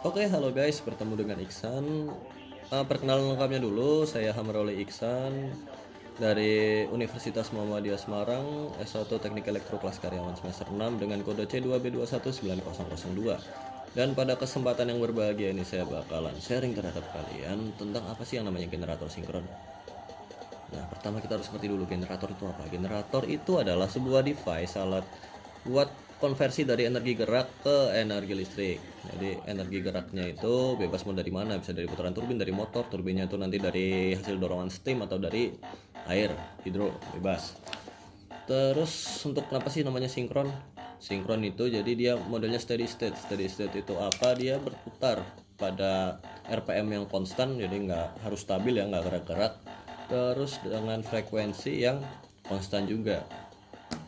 Oke, halo guys, bertemu dengan Iksan. Perkenalan lengkapnya dulu, saya Hamroli Iksan dari Universitas Muhammadiyah Semarang, S1 Teknik Elektro kelas karyawan semester 6 dengan kode C2B219002. Dan pada kesempatan yang berbahagia ini saya bakalan sharing terhadap kalian tentang apa sih yang namanya generator sinkron. Nah, pertama kita harus ngerti dulu generator itu apa. Generator itu adalah sebuah device alat buat konversi dari energi gerak ke energi listrik. Jadi energi geraknya itu bebas mau dari mana, bisa dari putaran turbin, dari motor, turbinnya itu nanti dari hasil dorongan steam atau dari air, hidro, bebas. Terus untuk kenapa sih namanya sinkron? Sinkron itu jadi dia modelnya steady state. Steady state itu apa? Dia berputar pada RPM yang konstan, jadi nggak harus stabil ya, nggak gerak-gerak. Terus dengan frekuensi yang konstan juga,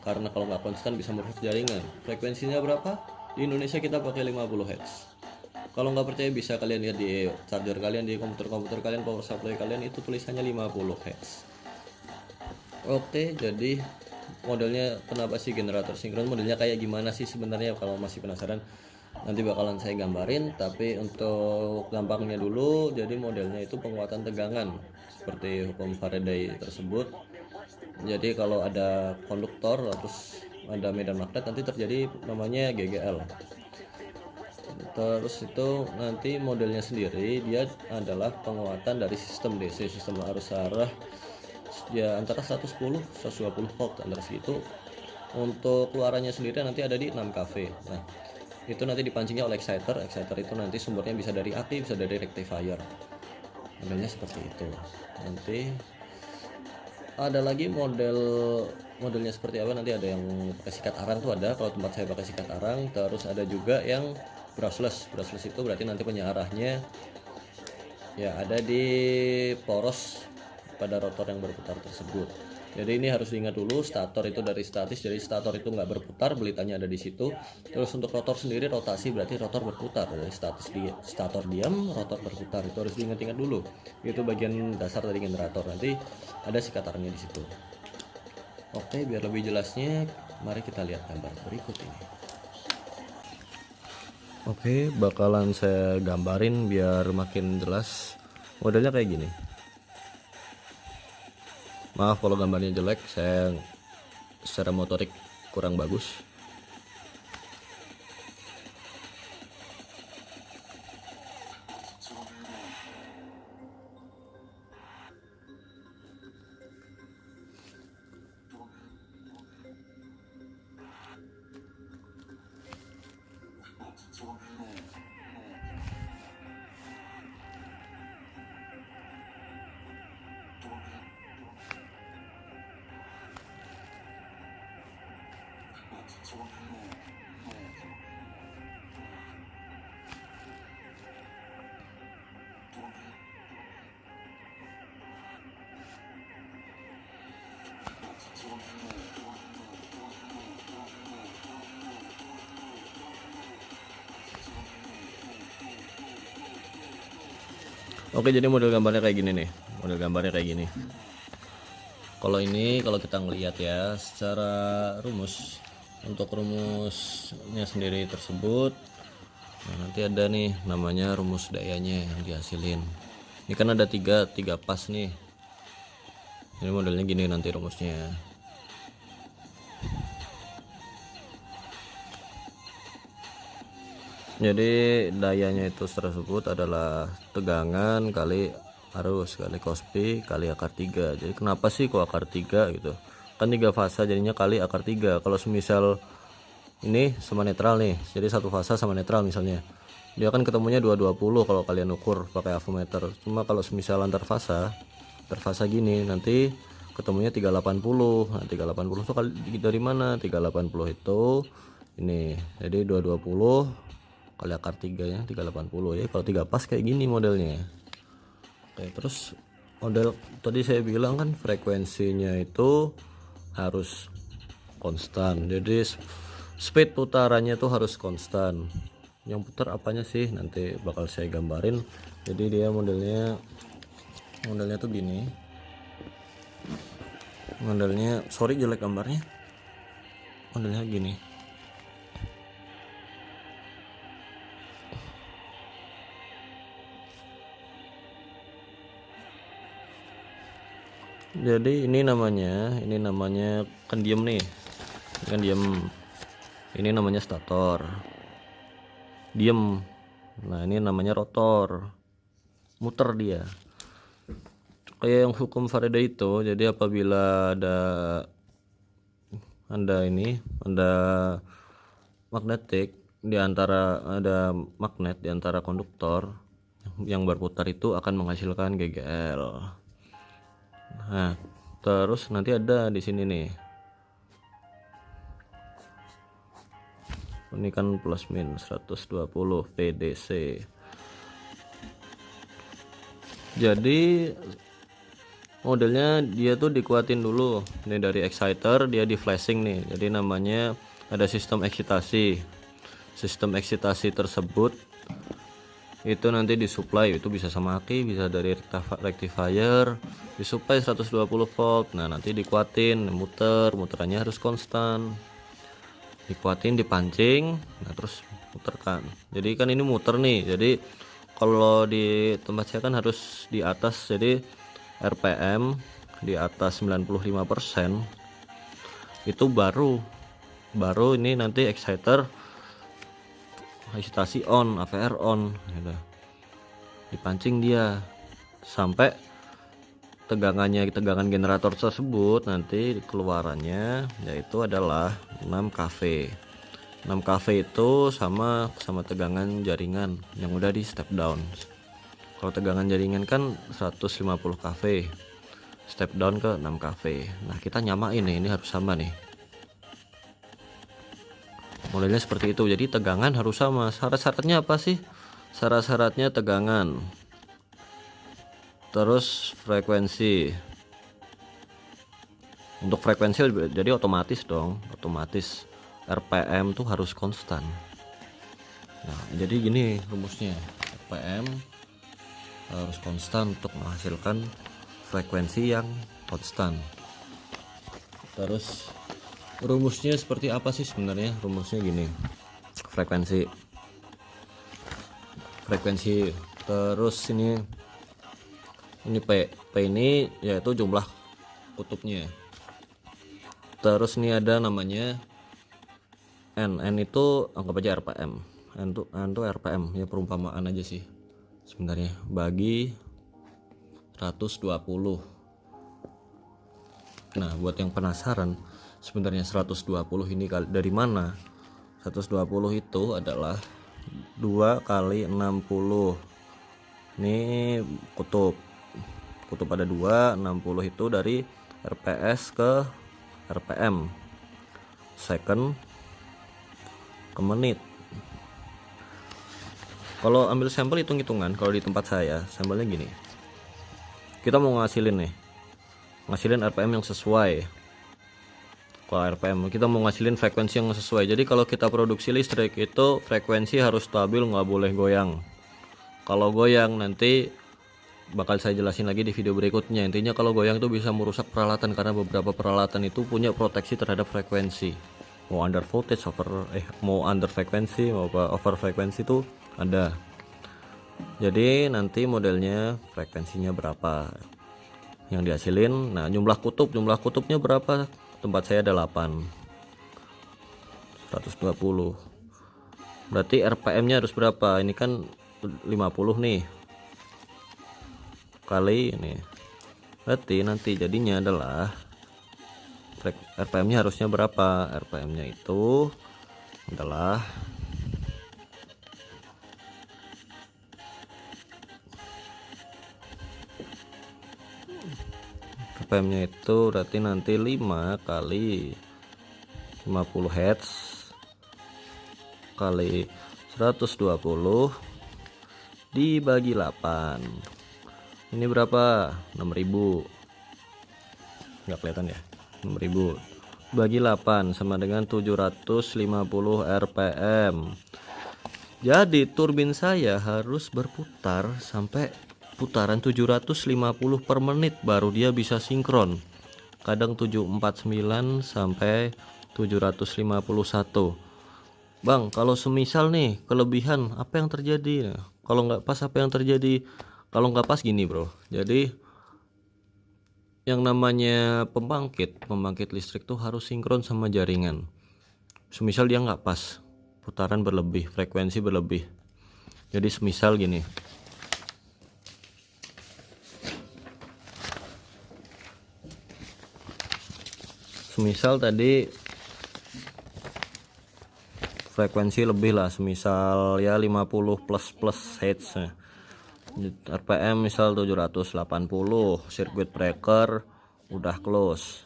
karena kalau nggak konstan bisa merusak jaringan. Frekuensinya berapa? Di Indonesia kita pakai 50 Hz. Kalau nggak percaya bisa kalian lihat di charger kalian, di komputer kalian, power supply kalian itu tulisannya 50 Hz. Oke, jadi modelnya kenapa sih generator sinkron, modelnya kayak gimana sih sebenarnya? Kalau masih penasaran nanti bakalan saya gambarin, tapi untuk gampangnya dulu, jadi modelnya itu penguatan tegangan seperti hukum Faraday tersebut. Jadi kalau ada konduktor terus ada medan magnet, nanti terjadi namanya GGL. Terus itu nanti modelnya sendiri dia adalah penguatan dari sistem DC, sistem arus arah, ya antara 110 120 volt antara segitu. Untuk keluarannya sendiri nanti ada di 6 kV. Nah, itu nanti dipancingnya oleh exciter. Exciter itu nanti sumbernya bisa dari aki, bisa dari rectifier. Modelnya seperti itu. Nanti ada lagi modelnya seperti apa, nanti ada yang pakai sikat arang tuh ada, kalau tempat saya pakai sikat arang. Terus ada juga yang brushless. Brushless itu berarti nanti penyearahnya ya ada di poros pada rotor yang berputar tersebut. Jadi ini harus diingat dulu, stator itu dari statis, jadi stator itu nggak berputar, belitanya ada di situ. Terus untuk rotor sendiri rotasi berarti rotor berputar, dari stator diam, rotor berputar, itu harus diingat-ingat dulu. Itu bagian dasar dari generator, nanti ada sikatarnya di situ. Oke, biar lebih jelasnya, mari kita lihat gambar berikut ini. Oke, bakalan saya gambarin biar makin jelas. Modelnya kayak gini. Maaf kalau gambarnya jelek, saya secara motorik kurang bagus. Oke, jadi model gambarnya kayak gini nih. Model gambarnya kayak gini. Kalau ini kalau kita ngelihat ya secara rumus, untuk rumusnya sendiri tersebut, nah nanti ada nih namanya rumus dayanya yang dihasilin. Ini kan ada tiga pas nih. Ini modelnya gini nanti rumusnya. Jadi dayanya itu tersebut adalah tegangan kali arus kali cos P kali akar 3. Jadi kenapa sih kok akar 3 gitu? Kan 3 fasa jadinya kali akar 3. Kalau semisal ini sama netral nih, jadi satu fasa sama netral misalnya, dia kan ketemunya 220 kalau kalian ukur pakai avometer. Cuma kalau semisal antar fasa gini nanti ketemunya 380. Nah, 380 itu kali dari mana? 380 itu ini. Jadi 220 kali akar 3 ya, 380 ya. Kalau 3 pas kayak gini modelnya. Oke, terus model tadi saya bilang kan frekuensinya itu harus konstan. Jadi speed putarannya tuh harus konstan. Yang putar apanya sih nanti bakal saya gambarin. Jadi dia modelnya tuh gini. Modelnya sorry jelek gambarnya. Modelnya gini. Jadi ini namanya kan diem nih, ini kan diem, ini namanya stator, diem. Nah ini namanya rotor, muter dia kayak yang hukum Faraday itu. Jadi apabila ada magnetik di antara, ada magnet di antara konduktor yang berputar, itu akan menghasilkan GGL. Nah terus nanti ada di sini nih, ini kan plus min 120 VDC. Jadi modelnya dia tuh dikuatin dulu ini dari exciter, dia di flashing nih. Jadi namanya ada sistem eksitasi. Sistem eksitasi tersebut itu nanti disuplai, itu bisa sama aki, bisa dari rectifier, disuplai 120 volt. Nah nanti dikuatin, muterannya harus konstan, dikuatin, dipancing, nah terus muterkan. Jadi kan ini muter nih, jadi kalau di tempat saya kan harus di atas, jadi RPM di atas 95% itu baru ini nanti exciter eksitasi on, AVR on gitu. Dipancing dia sampai tegangan generator tersebut, nanti keluarannya yaitu adalah 6 kV. 6 kV itu sama tegangan jaringan yang udah di step down. Kalau tegangan jaringan kan 150 kV, step down ke 6 kV. Nah kita nyamain nih, ini harus sama nih, modelnya seperti itu. Jadi tegangan harus sama. Syarat-syaratnya apa sih? Syarat-syaratnya tegangan, terus frekuensi. Untuk frekuensi jadi otomatis RPM tuh harus konstan. Nah jadi gini rumusnya, RPM harus konstan untuk menghasilkan frekuensi yang konstan. Terus rumusnya seperti apa sih sebenarnya? Rumusnya gini, frekuensi, terus ini P ini yaitu jumlah kutubnya. Terus ini ada namanya N itu anggap aja RPM, N itu RPM ya, perumpamaan aja sih sebenarnya, bagi 120. Nah buat yang penasaran sebenarnya 120 ini dari mana? 120 itu adalah 2 kali 60. Ini kutub ada 2, 60 itu dari RPS ke RPM, second ke menit. Kalau ambil sampel hitung-hitungan, kalau di tempat saya sampelnya gini, kita mau ngasilin RPM yang sesuai. Kalau RPM kita mau ngasilin frekuensi yang sesuai. Jadi kalau kita produksi listrik itu frekuensi harus stabil, nggak boleh goyang. Kalau goyang nanti bakal saya jelasin lagi di video berikutnya. Intinya kalau goyang itu bisa merusak peralatan, karena beberapa peralatan itu punya proteksi terhadap frekuensi. Mau under voltage, mau under frekuensi, mau over frekuensi itu ada. Jadi nanti modelnya frekuensinya berapa yang dihasilin. Nah jumlah kutubnya berapa? Tempat saya ada 8, 120. Berarti RPM nya harus berapa? Ini kan 50 nih kali ini, berarti nanti jadinya adalah RPM nya harusnya berapa? RPM nya itu adalah RPM nya itu berarti nanti 5 kali 50 Hz kali 120 dibagi 8. Ini berapa? 6000. Nggak kelihatan ya? 6000 bagi 8 sama dengan 750 RPM. Jadi turbin saya harus berputar sampai putaran 750 per menit baru dia bisa sinkron. Kadang 749 sampai 751. Bang, kalau semisal nih kelebihan, apa yang terjadi? Kalau nggak pas apa yang terjadi? Kalau nggak pas gini bro, jadi yang namanya pembangkit listrik tuh harus sinkron sama jaringan. Semisal dia nggak pas, putaran berlebih, frekuensi berlebih. Jadi semisal gini, semisal tadi frekuensi lebih lah, semisal ya 50 plus hertz, RPM misal 780, circuit breaker udah close.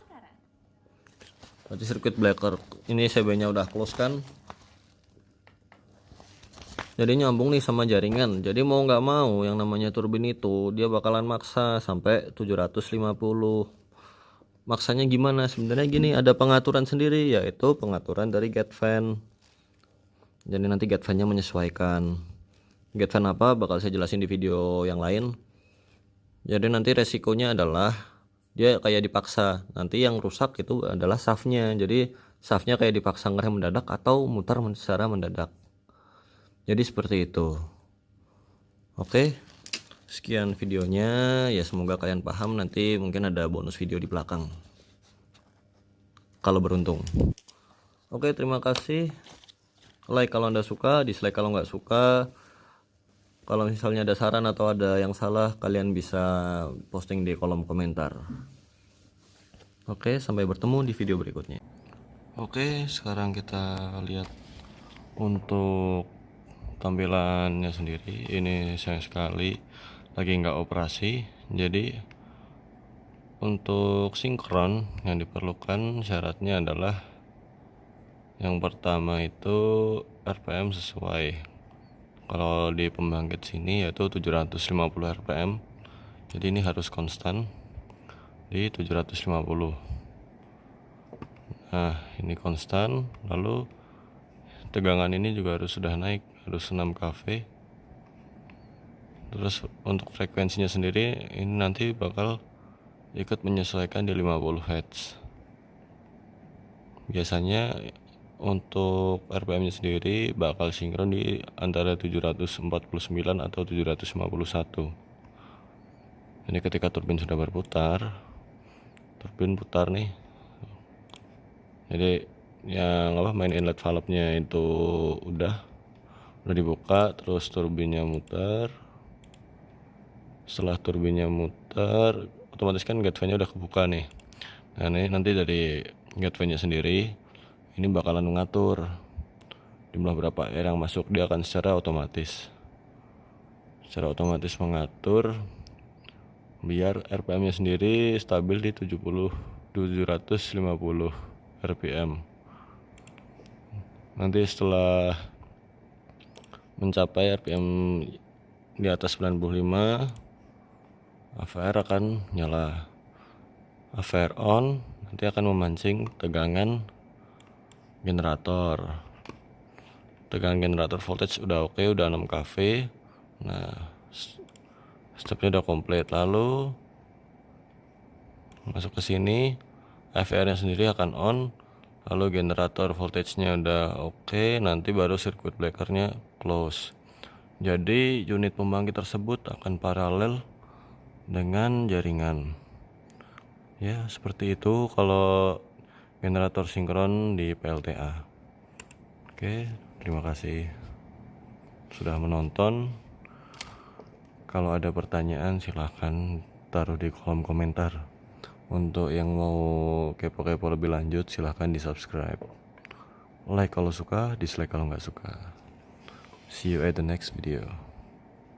Berarti circuit breaker ini CB nya udah close kan, jadi nyambung nih sama jaringan. Jadi mau nggak mau yang namanya turbin itu dia bakalan maksa sampai 750. Maksanya gimana? Sebenarnya gini, ada pengaturan sendiri, yaitu pengaturan dari gate fan. Jadi nanti gate fan nya menyesuaikan. Gate fan apa bakal saya jelasin di video yang lain. Jadi nanti resikonya adalah dia kayak dipaksa. Nanti yang rusak itu adalah shaftnya. Jadi shaftnya kayak dipaksa ngerem mendadak atau mutar secara mendadak. Jadi seperti itu. Oke, sekian videonya. Ya semoga kalian paham. Nanti mungkin ada bonus video di belakang kalau beruntung. Oke, terima kasih. Like kalau anda suka, dislike kalau nggak suka. Kalau misalnya ada saran atau ada yang salah, kalian bisa posting di kolom komentar. Oke, sampai bertemu di video berikutnya. Oke, sekarang kita lihat untuk tampilannya sendiri. Ini sayang sekali lagi nggak operasi. Jadi untuk sinkron yang diperlukan syaratnya adalah yang pertama itu RPM sesuai. Kalau di pembangkit sini yaitu 750 RPM. Jadi ini harus konstan di 750. Nah, ini konstan. Lalu tegangan ini juga harus sudah naik, harus 6 kV. Terus untuk frekuensinya sendiri ini nanti bakal ikut menyesuaikan di 50 Hz. Biasanya untuk RPM-nya sendiri bakal sinkron di antara 749 atau 751. Jadi ketika turbin sudah berputar, turbin putar nih. Jadi yang main inlet valve-nya itu udah dibuka, terus turbinnya muter. Setelah turbinnya muter, otomatis kan gate fan-nya udah kebuka nih. Nah, ini nanti dari gate fan-nya sendiri ini bakalan mengatur jumlah berapa air yang masuk. Dia akan secara otomatis mengatur biar RPM nya sendiri stabil di 750 RPM. Nanti setelah mencapai RPM di atas 95, AVR akan nyala. AVR on nanti akan memancing tegangan generator. Tegangan generator voltage udah oke, udah 6 kV. Nah, stepnya udah komplit. Lalu masuk ke sini, AVR nya sendiri akan on. Lalu generator voltage-nya udah oke, nanti baru circuit breaker-nya close. Jadi unit pembangkit tersebut akan paralel dengan jaringan. Ya, seperti itu kalau generator sinkron di PLTA. Oke, terima kasih sudah menonton. Kalau ada pertanyaan silahkan taruh di kolom komentar. Untuk yang mau kepo-kepo lebih lanjut silahkan di subscribe. Like kalau suka, dislike kalau nggak suka. See you at the next video.